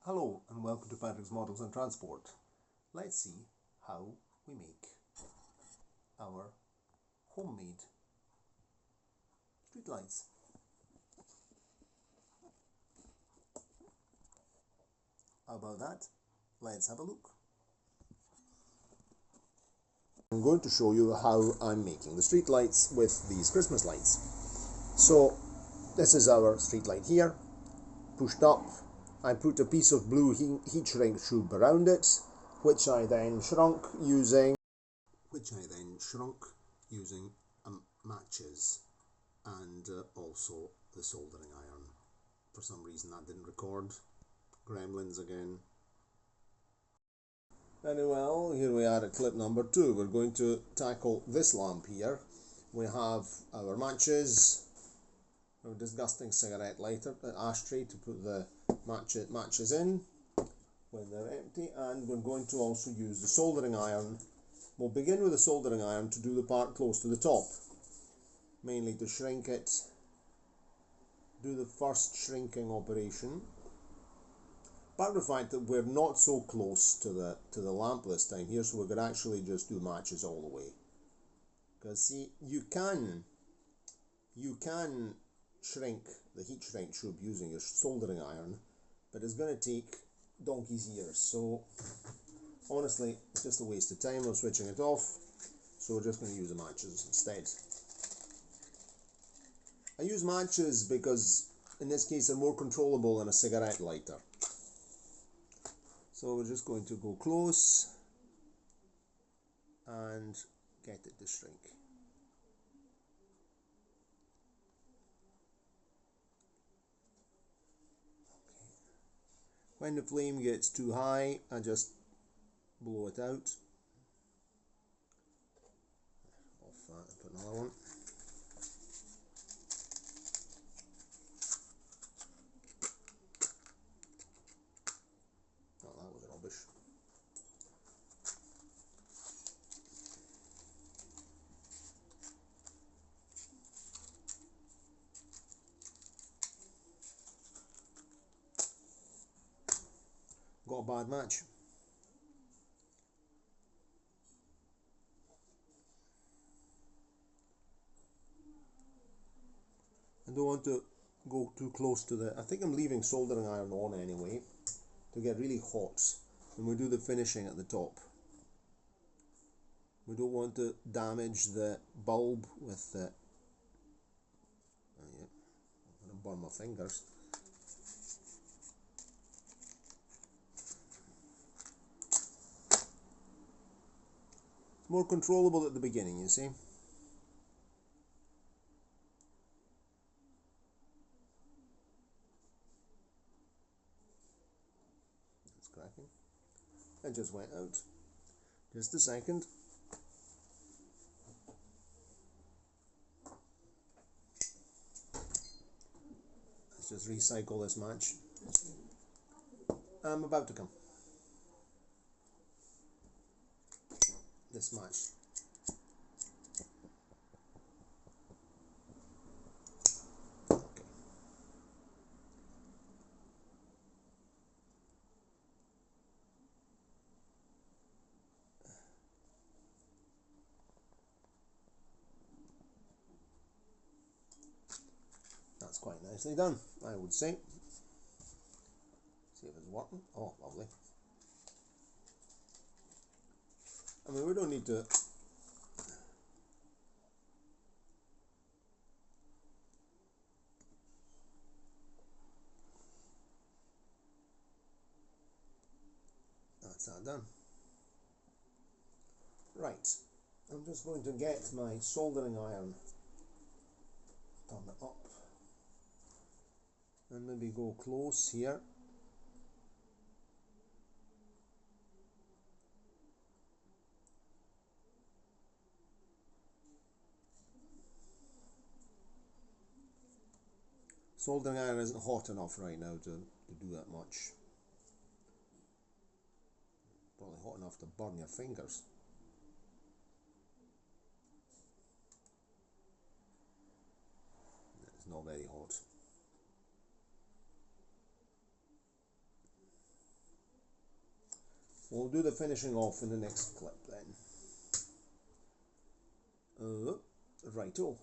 Hello and welcome to Patrick's Models and Transport. Let's see how we make our homemade streetlights. How about that? Let's have a look. I'm going to show you how I'm making the streetlights with these Christmas lights. So this is our streetlight here, pushed up. I put a piece of blue heat shrink tube around it, which I then shrunk using matches and also the soldering iron. For some reason that didn't record. Gremlins again. Anyway, here we are at clip number 2. We're going to tackle this lamp here. We have our matches, our disgusting cigarette lighter, ashtray to put the matches in when they're empty, and we're going to also use the soldering iron. We'll begin with the soldering iron to do the part close to the top, mainly to shrink it, do the first shrinking operation. Apart from the fact that we're not so close to the lamp this time here, so we could actually just do matches all the way. Because see, you can shrink the heat shrink tube using your soldering iron, but it's going to take donkey's years. So honestly, it's just a waste of time. I'm switching it off, so we're just going to use the matches instead. I use matches because in this case they're more controllable than a cigarette lighter. So we're just going to go close and get it to shrink. When the flame gets too high, I just blow it out. Off that and put another one. Oh, that was rubbish. Got a bad match. I don't want to go too close to I think I'm leaving soldering iron on anyway to get really hot when we do the finishing at the top. We don't want to damage the bulb with the... Oh yeah, I'm going to burn my fingers. It's more controllable at the beginning, you see. It's cracking. It just went out. Just a second. Let's just recycle this match. I'm about to come. This match. Okay. That's quite nicely done, I would say. See if it's working. Oh, lovely. I mean, we don't need to... That's that done. Right, I'm just going to get my soldering iron, turn it up, and maybe go close here. Soldering iron isn't hot enough right now to do that much. Probably hot enough to burn your fingers. It's not very hot. We'll do the finishing off in the next clip then. Righto.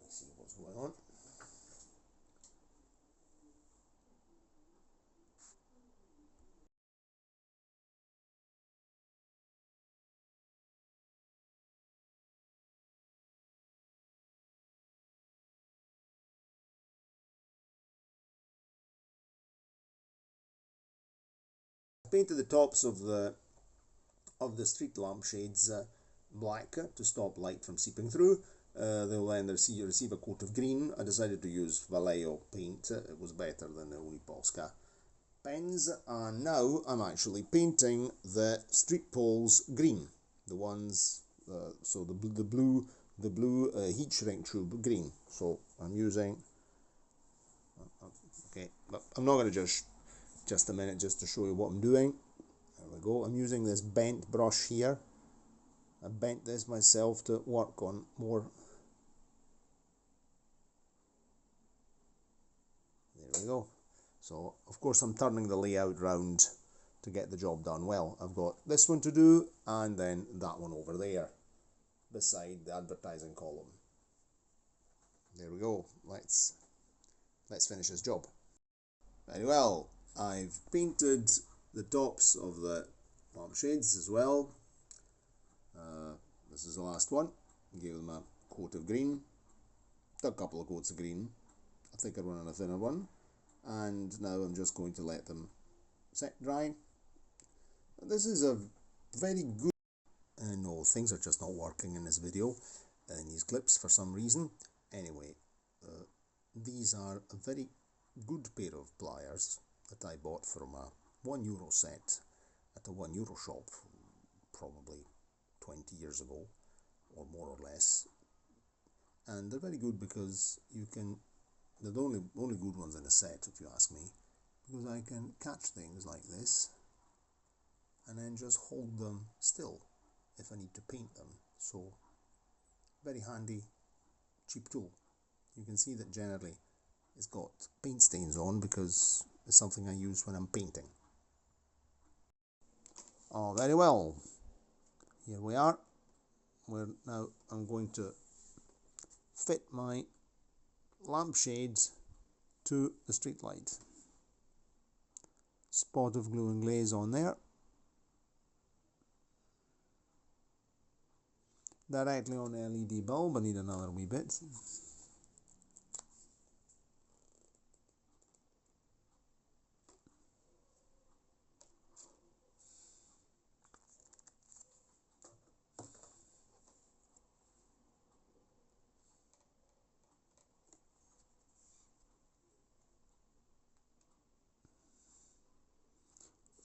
Let's see what's going on. Painted the tops of the street lamp shades black to stop light from seeping through. They'll then receive a coat of green. I decided to use Vallejo paint. It was better than the Unipolska pens. And now I'm actually painting the street poles green. The ones, so the blue heat shrink tube green. So I'm using. Okay, but I'm not going to just a minute just to show you what I'm doing. There we go. I'm using this bent brush here. I bent this myself to work on more. There we go. So of course I'm turning the layout round to get the job done well. I've got this one to do and then that one over there beside the advertising column. There we go. Let's finish this job. Very well. I've painted the tops of the lampshades as well. This is the last one. Gave them a coat of green, a couple of coats of green, a thicker one and a thinner one, and now I'm just going to let them set dry. This is a very good. No, things are just not working in this video, in these clips for some reason. Anyway, these are a very good pair of pliers that I bought from a €1 set at a €1 shop probably 20 years ago or more or less, and they're very good because they're the only good ones in the set if you ask me, because I can catch things like this and then just hold them still if I need to paint them. So very handy, cheap tool. You can see that generally it's got paint stains on because it's something I use when I'm painting. Oh, very well. Here we are. I'm going to fit my lampshades to the street light. Spot of glue and glaze on there. Directly on the LED bulb. I need another wee bit.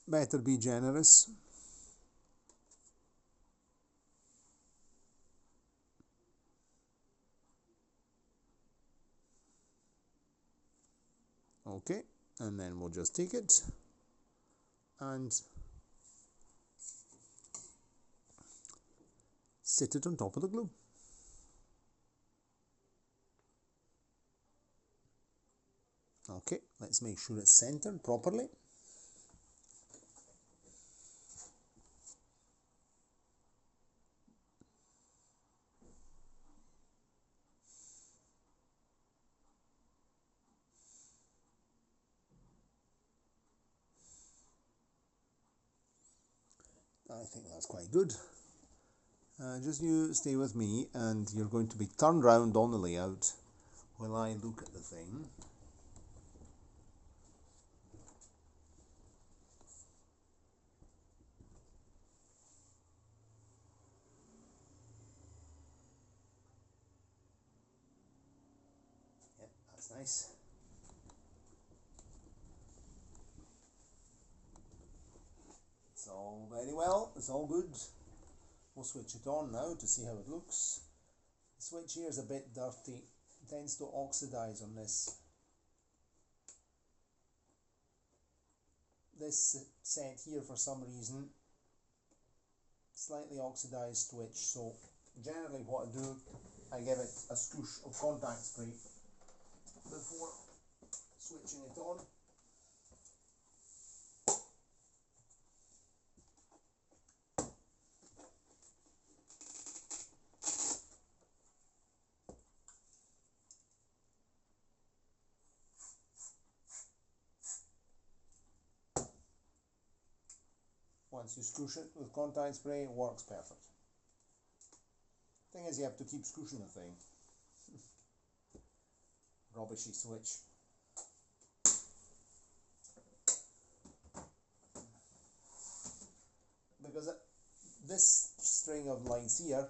Better be generous. Okay, and then we'll just take it and sit it on top of the glue. Okay, let's make sure it's centered properly. I think that's quite good. Just you stay with me and you're going to be turned round on the layout while I look at the thing. Yep, that's nice. It's all very well, it's all good. We'll switch it on now to see how it looks. The switch here is a bit dirty, it tends to oxidize on this set here for some reason. Slightly oxidized switch, so generally what I do, I give it a swoosh of contact spray before switching it on. Once you scroosh it with contact spray, it works perfect. Thing is, you have to keep scrooshing the thing. Rubbishy switch. Because this string of lights here,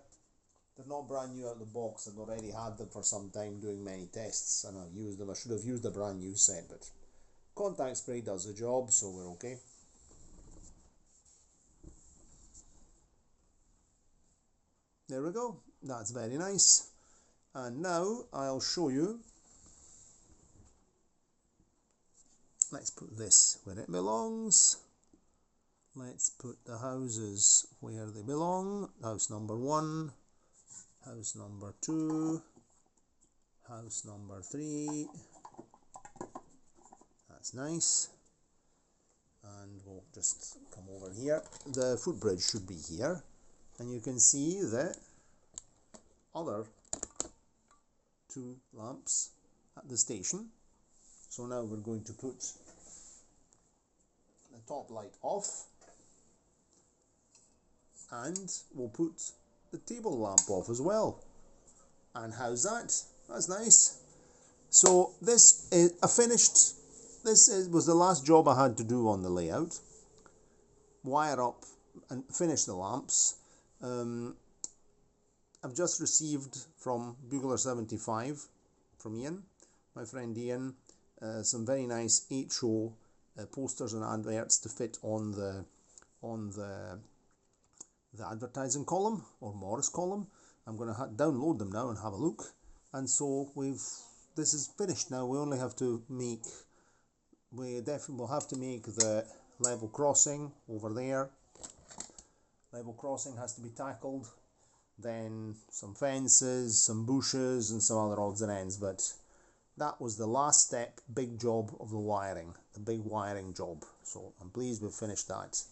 they're not brand new out of the box. I've already had them for some time doing many tests and I've used them. I should have used a brand new set, but contact spray does the job, so we're okay. There we go. That's very nice. And now I'll show you. Let's put this where it belongs. Let's put the houses where they belong. House number 1, house number 2, house number 3. That's nice. And we'll just come over here. The footbridge should be here. And you can see the other 2 lamps at the station. So now we're going to put the top light off. And we'll put the table lamp off as well. And how's that? That's nice. So this is was the last job I had to do on the layout. Wire up and finish the lamps. I've just received from Bugler 75, from Ian, my friend Ian, some very nice HO posters and adverts to fit on the advertising column or Morris column. I'm going to download them now and have a look. And so this is finished now. We only have to make, we definitely will have to make the level crossing over there. Level crossing has to be tackled. Then some fences, some bushes and some other odds and ends. But that was the last step, big job of the wiring, the big wiring job. So I'm pleased we've finished that.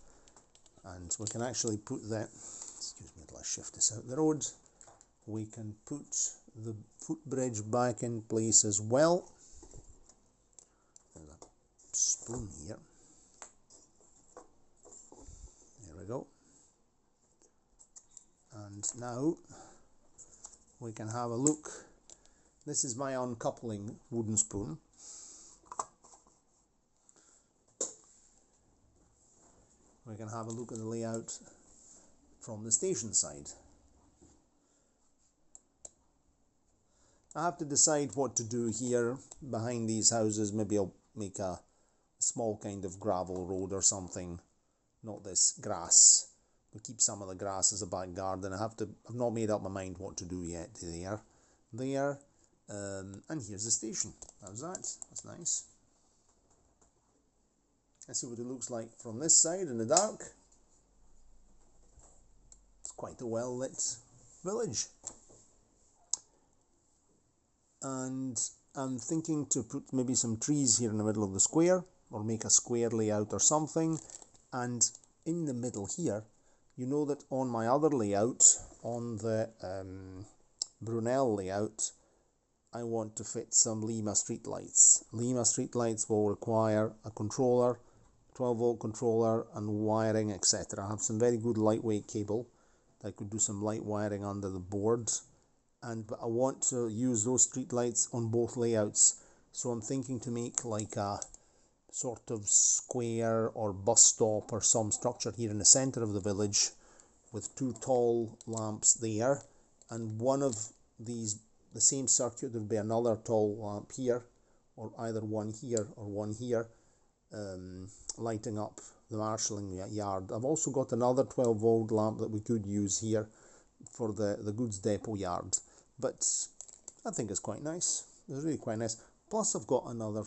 And we can actually put that, excuse me, let's shift this out the road. We can put the footbridge back in place as well. There's a spoon here. There we go. And now we can have a look. This is my uncoupling wooden spoon. We can have a look at the layout from the station side. I have to decide what to do here behind these houses. Maybe I'll make a small kind of gravel road or something, not this grass. We'll keep some of the grass as a back garden. I've not made up my mind what to do yet. There, and here's the station. How's that? That's nice. Let's see what it looks like from this side in the dark. It's quite a well lit village. And I'm thinking to put maybe some trees here in the middle of the square, or make a square layout or something. And in the middle here, you know that on my other layout, on the Brunel layout, I want to fit some Lima streetlights. Lima streetlights will require a controller, 12-volt controller and wiring, etc. I have some very good lightweight cable that I could do some light wiring under the boards. But I want to use those streetlights on both layouts. So I'm thinking to make like a sort of square or bus stop or some structure here in the center of the village with 2 tall lamps there, and one of these, the same circuit, there'll be another tall lamp here, or either one here or one here, lighting up the marshalling yard. I've also got another 12-volt lamp that we could use here for the goods depot yard, but I think it's quite nice. It's really quite nice. Plus I've got another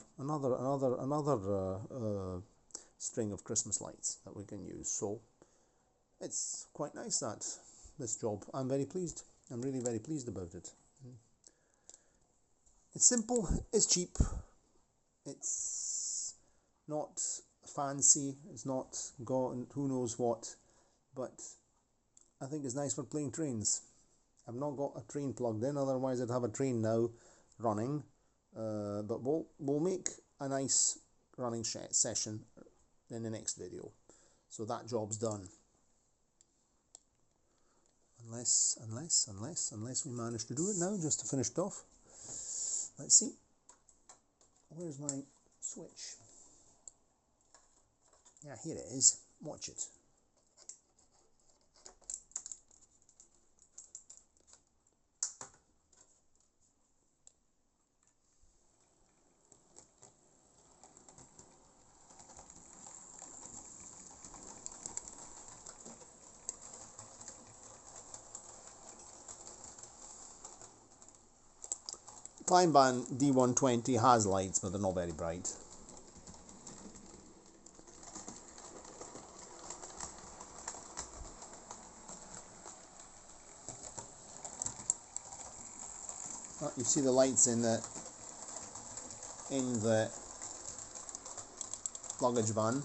string of Christmas lights that we can use. So it's quite nice, this job. I'm very pleased. I'm really very pleased about it. It's simple, it's cheap, it's not fancy, it's not got who knows what, but I think it's nice for playing trains. I've not got a train plugged in, otherwise I'd have a train now running, but we'll make a nice running session in the next video. So that job's done. Unless we manage to do it now, just to finish it off. Let's see. Where's my switch? Yeah, here it is. Watch it. Kleinbahn D120 has lights, but they're not very bright. You see the lights in the luggage van.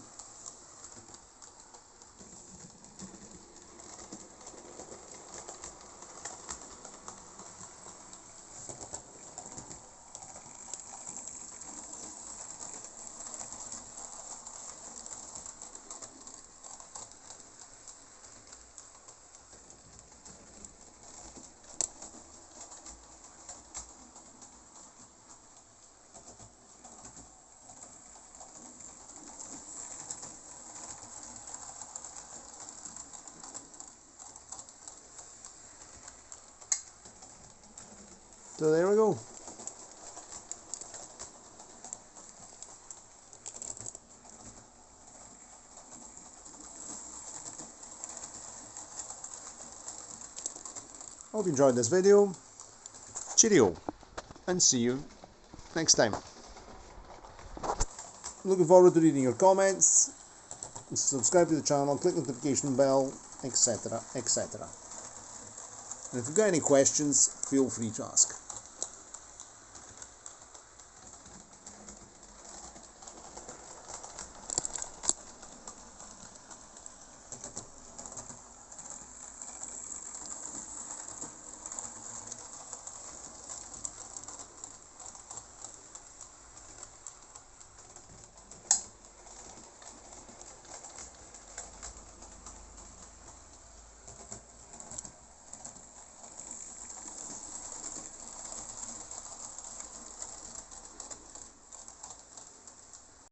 So there we go. Hope you enjoyed this video. Cheerio, and see you next time. Looking forward to reading your comments. Subscribe to the channel, click the notification bell, etc., etc. And if you've got any questions, feel free to ask.